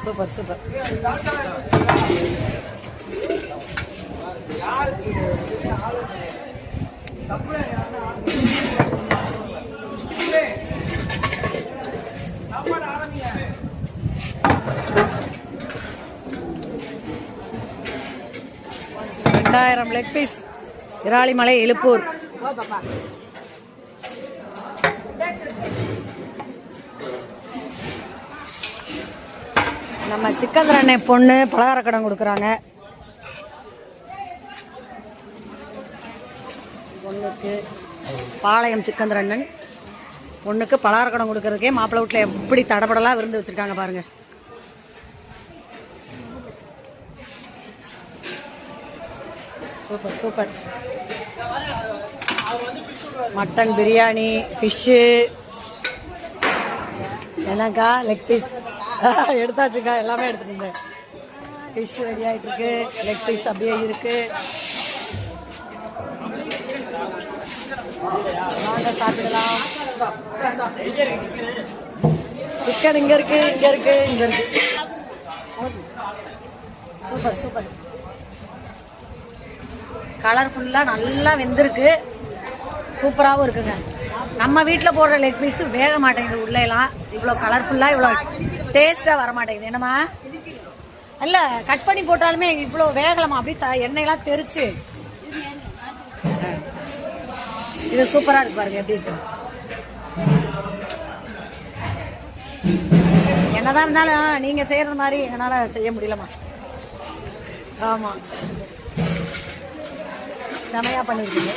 Super super. Leg piece Viralimalai எழுப்பூர். நம்ம chicken அண்ணே பொண்ணு பலகார கடன் கொடுக்குறாங்க. பொண்ணுக்கு பாளையம் சிக்கன் அண்ணன் பொண்ணுக்கு பலகார கடன் கொடுக்கறதுக்கே மாப்பிள்ளை வீட்டில் எப்படி தடபடலாம் விருந்து வச்சிருக்காங்க பாருங்க. Super super. Mutton biryani, fish என்னக்கா லெக் பீஸ் எடுத்தாச்சுக்கா, எல்லாமே எடுத்துக்கோங்க. ஃபிஷ் ரெடி ஆகிட்டு இருக்கு, லெக் பீஸ் அப்படியே இருக்கு. வாங்க சாப்பிடலாம். சிக்கன் இங்க இருக்கு, இங்க இருக்கு, இங்க இருக்கு. Super super. கலர்ஃபுல்லாக நல்லா வெந்திருக்கு, சூப்பராகவும் இருக்குங்க. நம்ம வீட்டில் போடுற லெக் பீஸ் வேக மாட்டேங்குது உள்ளேலாம். இவ்வளோ கலர்ஃபுல்லாக இவ்வளோ டேஸ்ட்டாக வர மாட்டேங்குது. என்னம்மா இல்லை கட் பண்ணி போட்டாலுமே இவ்வளோ வேகலாமா, அப்படி எண்ணெயெல்லாம் தெரிச்சு. இது சூப்பராக இருக்கு பாருங்க எப்படி இருக்கு. என்னதான் இருந்தாலும் நீங்கள் செய்கிறது மாதிரி என்னால் செய்ய முடியலம்மா. ஆமாம் செமையாக பண்ணியிருக்கீங்க.